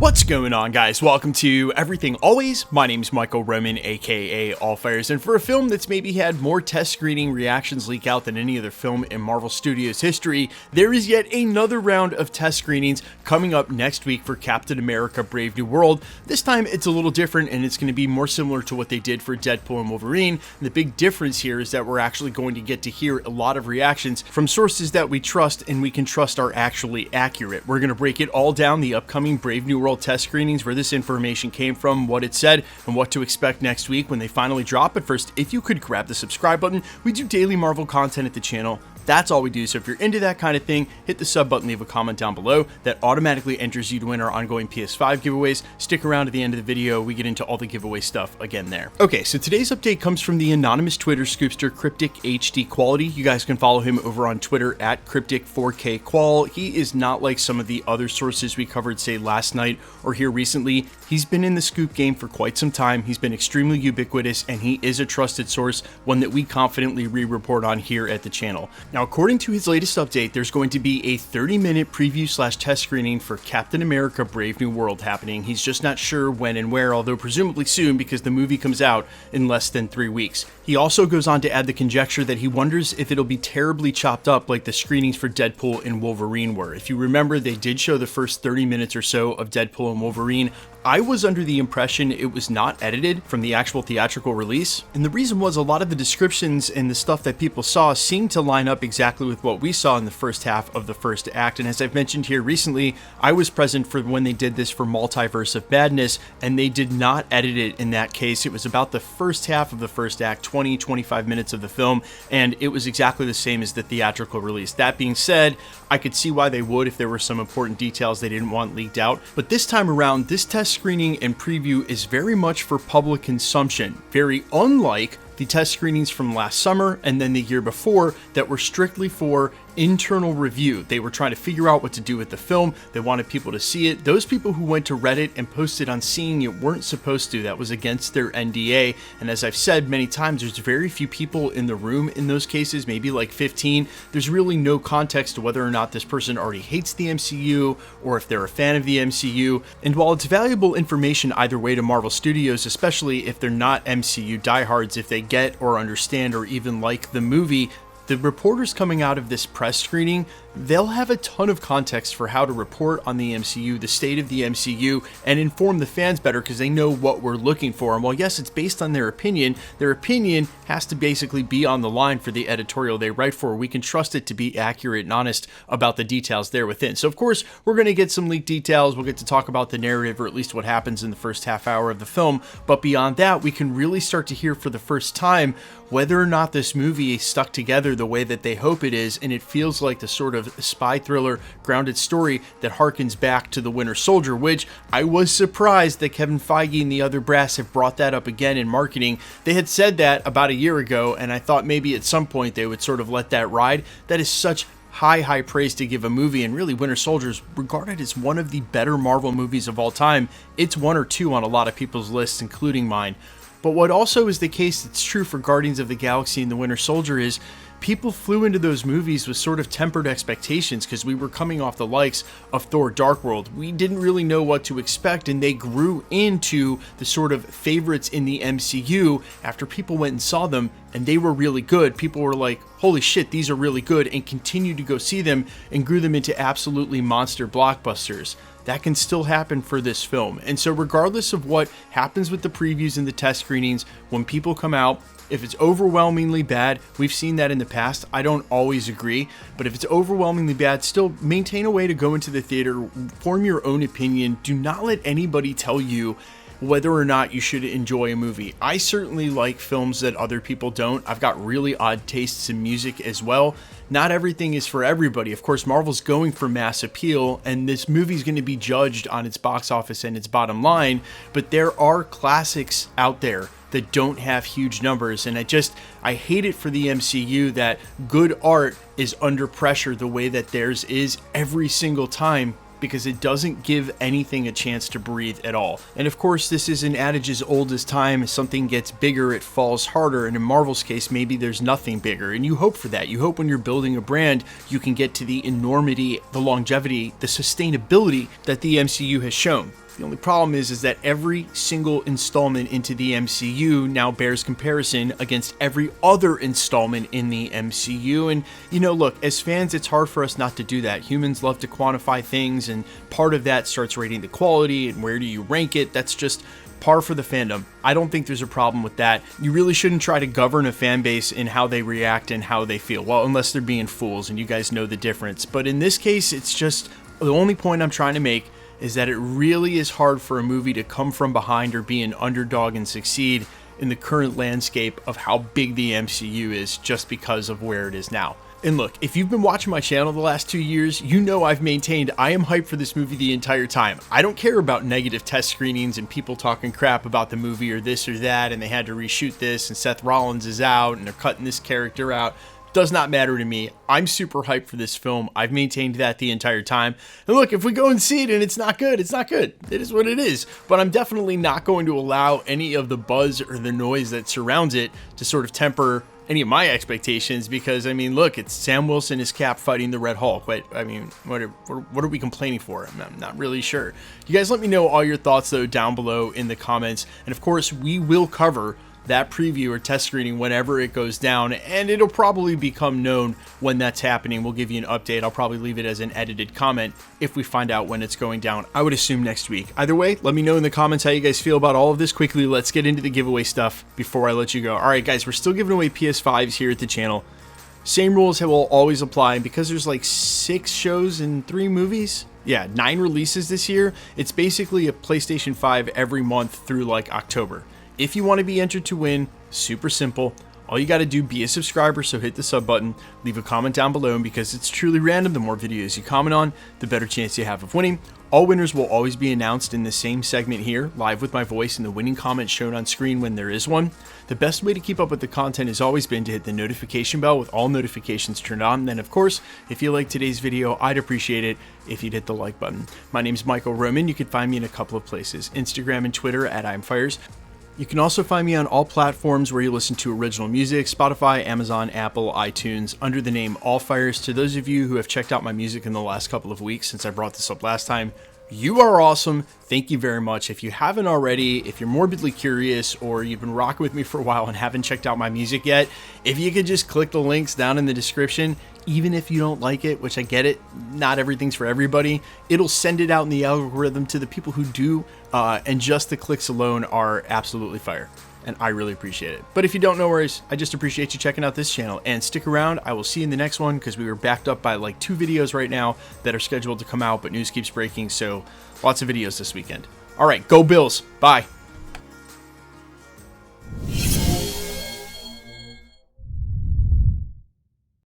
What's going on, guys? Welcome to Everything Always. My name is Michael Roman, aka Allfires, and for a film that's maybe had more test screening reactions leak out than any other film in Marvel Studios history, there is yet another round of test screenings coming up next week for Captain America: Brave New World. This time it's a little different, and it's going to be more similar to what they did for Deadpool and Wolverine. And the big difference here is that we're actually going to get to hear a lot of reactions from sources that we trust and we can trust are actually accurate. We're going to break it all down, the upcoming Brave New World test screenings, where this information came from, what it said, and what to expect next week when they finally drop. But first, if you could grab the subscribe button, we do daily Marvel content at the channel. That's all we do, so if you're into that kind of thing, hit the sub button, leave a comment down below. That automatically enters you to win our ongoing PS5 giveaways. Stick around to the end of the video, we get into all the giveaway stuff again there. Okay, so today's update comes from the anonymous Twitter scoopster Cryptic HD Quality. You guys can follow him over on Twitter at Cryptic4KQual. He is not like some of the other sources we covered, say, last night or here recently. He's been in the scoop game for quite some time. He's been extremely ubiquitous, and he is a trusted source, one that we confidently re-report on here at the channel. Now, according to his latest update, there's going to be a 30-minute preview/test screening for Captain America: Brave New World happening. He's just not sure when and where, although presumably soon because the movie comes out in less than 3 weeks. He also goes on to add the conjecture that he wonders if it'll be terribly chopped up like the screenings for Deadpool and Wolverine were. If you remember, they did show the first 30 minutes or so of Deadpool and Wolverine. I was under the impression it was not edited from the actual theatrical release, and the reason was a lot of the descriptions and the stuff that people saw seemed to line up exactly with what we saw in the first half of the first act. And as I've mentioned here recently, I was present for when they did this for Multiverse of Madness, and they did not edit it in that case. It was about the first half of the first act, 20-25 minutes of the film, and it was exactly the same as the theatrical release. That being said, I could see why they would if there were some important details they didn't want leaked out, but this time around, this test screening and preview is very much for public consumption, very unlike the test screenings from last summer and then the year before that were strictly for internal review. They were trying to figure out what to do with the film. They wanted people to see it. Those people who went to Reddit and posted on seeing it weren't supposed to. That was against their NDA. And as I've said many times, there's very few people in the room in those cases, maybe like 15. There's really no context to whether or not this person already hates the MCU or if they're a fan of the MCU. And while it's valuable information either way to Marvel Studios, especially if they're not MCU diehards, if they get or understand or even like the movie, the reporters coming out of this press screening, they'll have a ton of context for how to report on the MCU, the state of the MCU, and inform the fans better because they know what we're looking for. And while yes, it's based on their opinion has to basically be on the line for the editorial they write for. We can trust it to be accurate and honest about the details there within. So of course, we're going to get some leaked details. We'll get to talk about the narrative, or at least what happens in the first half hour of the film. But beyond that, we can really start to hear for the first time whether or not this movie is stuck together the way that they hope it is, and it feels like the sort of spy thriller grounded story that harkens back to the Winter Soldier, which I was surprised that Kevin Feige and the other brass have brought that up again in marketing. They had said that about a year ago, and I thought maybe at some point they would sort of let that ride. That is such high praise to give a movie, and really Winter Soldier is regarded as one of the better Marvel movies of all time. It's 1 or 2 on a lot of people's lists, including mine. But what also is the case that's true for Guardians of the Galaxy and the Winter Soldier is people flew into those movies with sort of tempered expectations because we were coming off the likes of Thor: Dark World. We didn't really know what to expect, and they grew into the sort of favorites in the MCU after people went and saw them, and they were really good. People were like, holy shit, these are really good, and continued to go see them and grew them into absolutely monster blockbusters. That can still happen for this film. And so regardless of what happens with the previews and the test screenings, when people come out, if it's overwhelmingly bad, we've seen that in the past. I don't always agree, but if it's overwhelmingly bad, still maintain a way to go into the theater, form your own opinion. Do not let anybody tell you whether or not you should enjoy a movie. I certainly like films that other people don't. I've got really odd tastes in music as well. Not everything is for everybody. Of course, Marvel's going for mass appeal, and this movie's going to be judged on its box office and its bottom line, but there are classics out there that don't have huge numbers, and I hate it for the MCU that good art is under pressure the way that theirs is every single time, because it doesn't give anything a chance to breathe at all. And of course, this is an adage as old as time. As something gets bigger, it falls harder. And in Marvel's case, maybe there's nothing bigger. And you hope for that. You hope when you're building a brand, you can get to the enormity, the longevity, the sustainability that the MCU has shown. The only problem is that every single installment into the MCU now bears comparison against every other installment in the MCU. And, you know, look, as fans, it's hard for us not to do that. Humans love to quantify things, and part of that starts rating the quality and where do you rank it. That's just par for the fandom. I don't think there's a problem with that. You really shouldn't try to govern a fan base in how they react and how they feel. Well, unless they're being fools, and you guys know the difference. But in this case, it's just, the only point I'm trying to make is that it really is hard for a movie to come from behind or be an underdog and succeed in the current landscape of how big the MCU is, just because of where it is now. And look, if you've been watching my channel the last 2 years, you know I've maintained I am hyped for this movie the entire time. I don't care about negative test screenings and people talking crap about the movie or this or that, and they had to reshoot this, and Seth Rollins is out, and they're cutting this character out. Does not matter to me. I'm super hyped for this film. I've maintained that the entire time. And look, if we go and see it and it's not good, it's not good. It is what it is. But I'm definitely not going to allow any of the buzz or the noise that surrounds it to sort of temper any of my expectations, because, I mean, look, it's Sam Wilson as Cap fighting the Red Hulk. But, I mean, what are we complaining for? I'm not really sure. You guys let me know all your thoughts, though, down below in the comments. And, of course, we will cover that preview or test screening whenever it goes down, and it'll probably become known when that's happening. We'll give you an update. I'll probably leave it as an edited comment if we find out when it's going down. I would assume next week. Either way, let me know in the comments how you guys feel about all of this. Quickly, let's get into the giveaway stuff before I let you go. All right, guys, we're still giving away PS5s here at the channel. Same rules will always apply, because there's like 6 shows and 3 movies. Yeah, 9 releases this year. It's basically a PlayStation 5 every month through like October. If you want to be entered to win, super simple. All you got to do, be a subscriber, so hit the sub button, leave a comment down below, and because it's truly random, the more videos you comment on, the better chance you have of winning. All winners will always be announced in the same segment here, live with my voice, and the winning comment shown on screen when there is one. The best way to keep up with the content has always been to hit the notification bell with all notifications turned on. And then, of course, if you like today's video, I'd appreciate it if you'd hit the like button. My name's Michael Roman. You can find me in a couple of places, Instagram and Twitter at I'mFires. You can also find me on all platforms where you listen to original music: Spotify, Amazon, Apple, iTunes, under the name All Fires. To those of you who have checked out my music in the last couple of weeks since I brought this up last time, you are awesome. Thank you very much. If you haven't already, if you're morbidly curious, or you've been rocking with me for a while and haven't checked out my music yet, if you could just click the links down in the description, even if you don't like it, which I get it, not everything's for everybody, it'll send it out in the algorithm to the people who do, and just the clicks alone are absolutely fire, and I really appreciate it. But if you don't, no worries. I just appreciate you checking out this channel, and stick around. I will see you in the next one, because we were backed up by like 2 videos right now that are scheduled to come out, but news keeps breaking, so lots of videos this weekend. All right, go Bills. Bye.